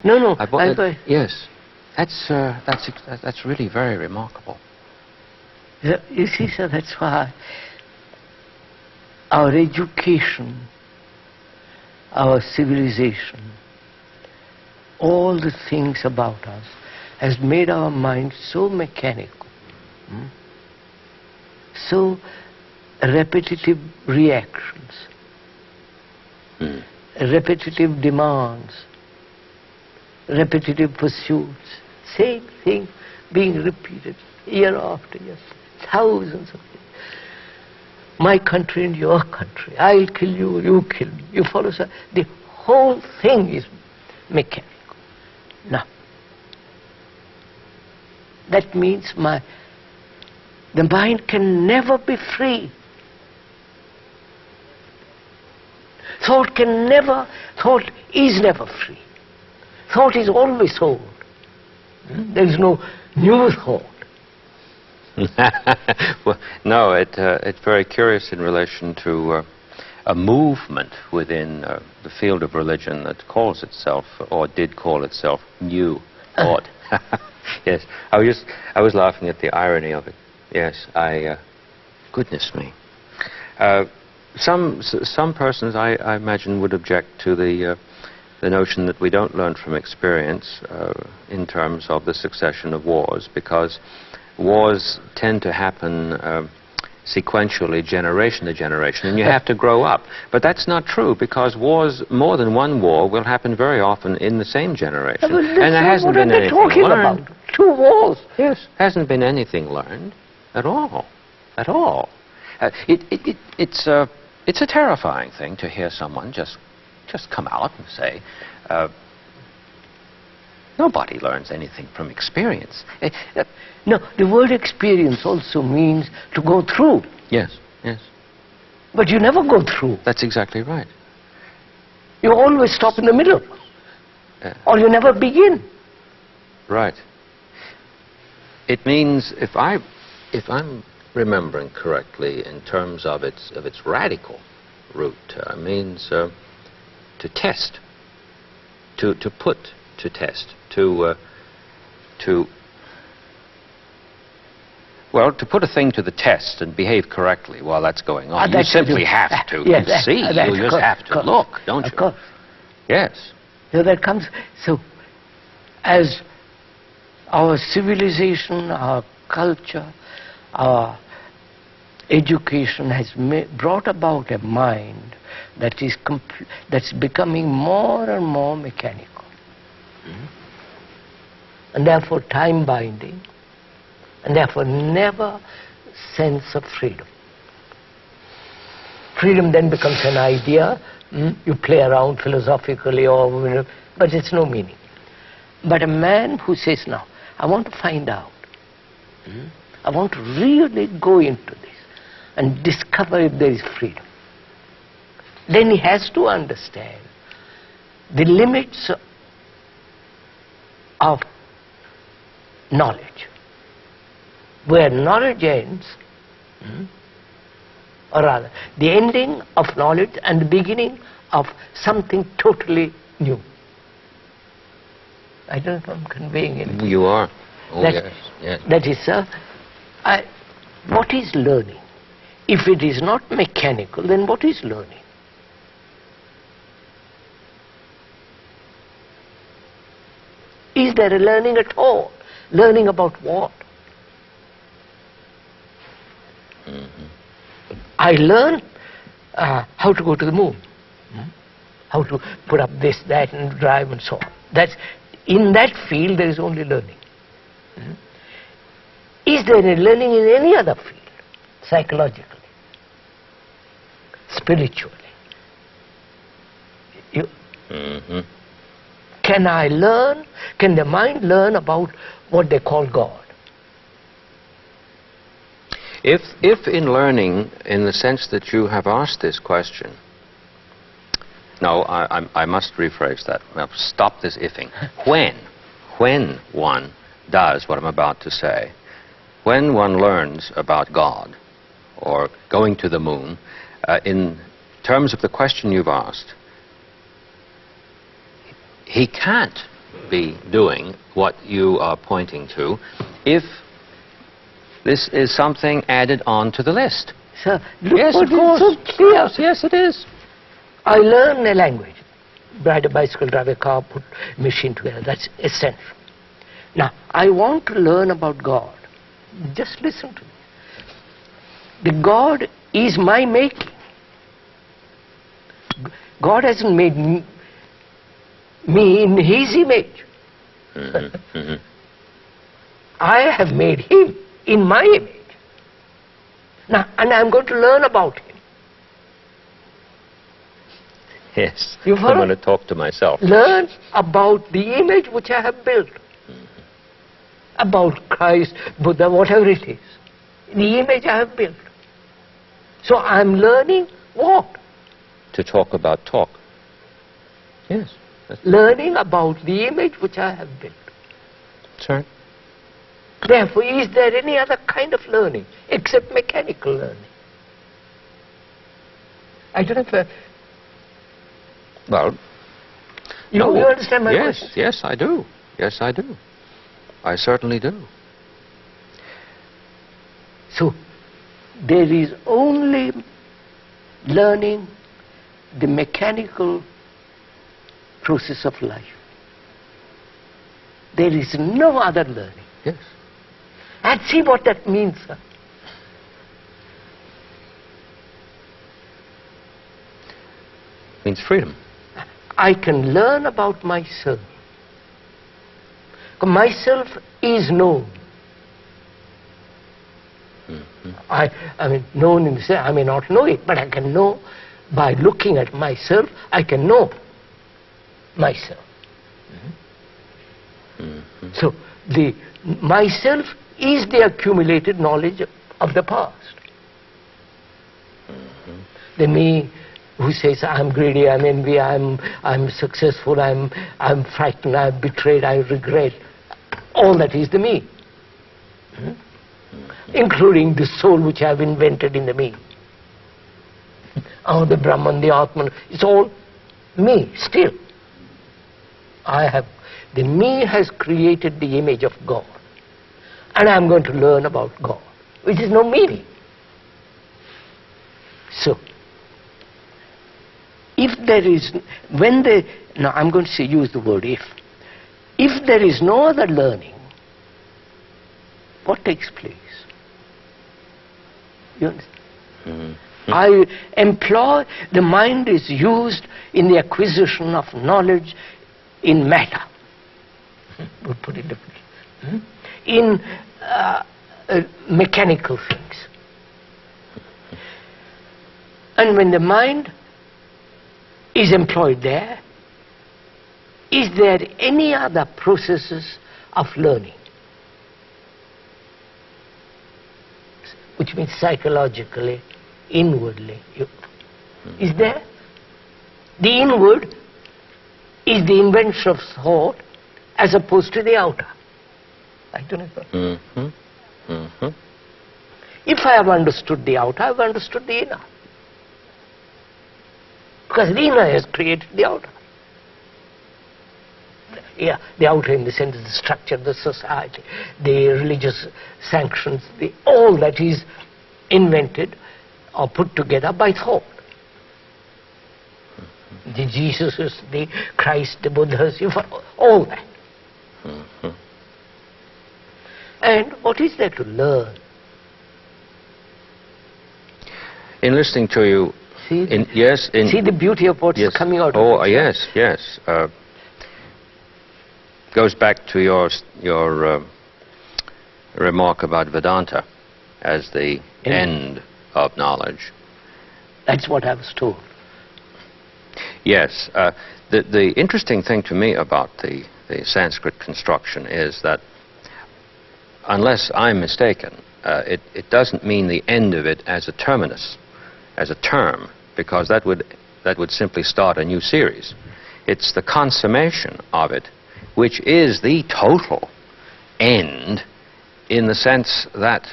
No, no. Yes, that's really very remarkable. You see, sir, that's why our education, our civilization, all the things about us has made our minds so mechanical, so repetitive reactions, repetitive demands, repetitive pursuits, same thing being repeated year after year, thousands of years. My country and your country, I'll kill you, you kill me, you follow, sir. The whole thing is mechanical. Now, that means the mind can never be free. Thought is never free. Thought is always old. There is no new thought. Well, no, it's very curious in relation to a movement within the field of religion that calls itself, or did call itself, New Thought. Yes, I was laughing at the irony of it. Yes, goodness me. Some persons, I imagine, would object to the notion that we don't learn from experience in terms of the succession of wars, because wars tend to happen sequentially, generation to generation, and you have to grow up. But that's not true, because wars, more than one war, will happen very often in the same generation. And there hasn't been anything learned. About? 2 wars. Yes, hasn't been anything learned at all. At all. It's a terrifying thing to hear someone just come out and say, nobody learns anything from experience. No, the word experience also means to go through. Yes, yes. But you never go through. That's exactly right. You always stop in the middle. Or you never begin. Right. It means, if I'm remembering correctly, in terms of its radical root, means to test, to put to test, to put a thing to the test and behave correctly while that's going on. You simply have to see. You just have to look, don't you? Of course. Yes. So that comes. So, as our civilization, our culture, our education has brought about a mind that's becoming more and more mechanical, and therefore time-binding, and therefore never sense of freedom. Freedom then becomes an idea. You play around philosophically, but it's no meaning. But a man who says, now, I want to find out, I want to really go into this and discover if there is freedom, then he has to understand the limits of knowledge. Where knowledge ends, or rather, the ending of knowledge and the beginning of something totally new. I don't know if I'm conveying anything. You are. Oh, yes, yes. That is, sir, what is learning? If it is not mechanical, then what is learning? Is there a learning at all? Learning about what? I learn how to go to the moon, how to put up this, that, and drive and so on. In that field there is only learning. Is there any learning in any other field? Psychologically, spiritually. Can I learn? Can the mind learn about what they call God? If in learning, in the sense that you have asked this question, no, I must rephrase that. Now, stop this ifing. When one does what I'm about to say, when one learns about God or going to the moon, in terms of the question you've asked, he can't be doing what you are pointing to if this is something added on to the list. Sir, look Yes, what of course. is so clear. Yes, it is. I learn a language. Ride a bicycle, drive a car, put machine together. That's essential. Now, I want to learn about God. Just listen to me. The God is my making. God hasn't made me in His image. I have made Him in my image. Now, and I'm going to learn about Him. Yes, You I'm follow? going to talk to myself. Learn about the image which I have built. About Christ, Buddha, whatever it is. The image I have built. So I'm learning what? To talk about talk. Yes. Learning about the image which I have built. That's right. Therefore, is there any other kind of learning except mechanical learning? I don't know if... Well, you no. You understand my yes, question? yes, I do. Yes, I do. I certainly do. So, there is only learning the mechanical process of life. There is no other learning. Yes. And see what that means, sir. Means freedom. I can learn about myself. Myself is known. I mean, known in the sense, I may not know it, but I can know by looking at myself, I can know myself. So, the myself is the accumulated knowledge of the past. The me who says, I'm greedy, I'm envy, I'm successful, I'm frightened, I'm betrayed, I regret. All that is the me. Including the soul which I have invented in the me. Oh, the Brahman, the Atman, it's all me still. The me has created the image of God. And I'm going to learn about God, which is no meaning. So, if there is, now I'm going to use the word if there is no other learning, what takes place? You understand? I employ, the mind is used in the acquisition of knowledge in matter. We'll put it differently. In mechanical things. And when the mind is employed there, is there any other processes of learning? Which means psychologically, inwardly. Is there? The inward is the invention of thought as opposed to the outer. I don't know. If I have understood the outer, I have understood the inner. Because the inner has created the outer. Yeah, the outer in the sense of the structure, the society, the religious sanctions, all that is invented or put together by thought. The Jesuses, the Christ, the Buddhas, all that. And what is there to learn? In listening to you, see the beauty of what's coming out of it. Yes. Goes back to your remark about Vedanta as the end of knowledge. That's what I was told. Yes. The interesting thing to me about the Sanskrit construction is that, unless I'm mistaken, it doesn't mean the end of it as a terminus, as a term, because that would simply start a new series. It's the consummation of it, which is the total end, in the sense that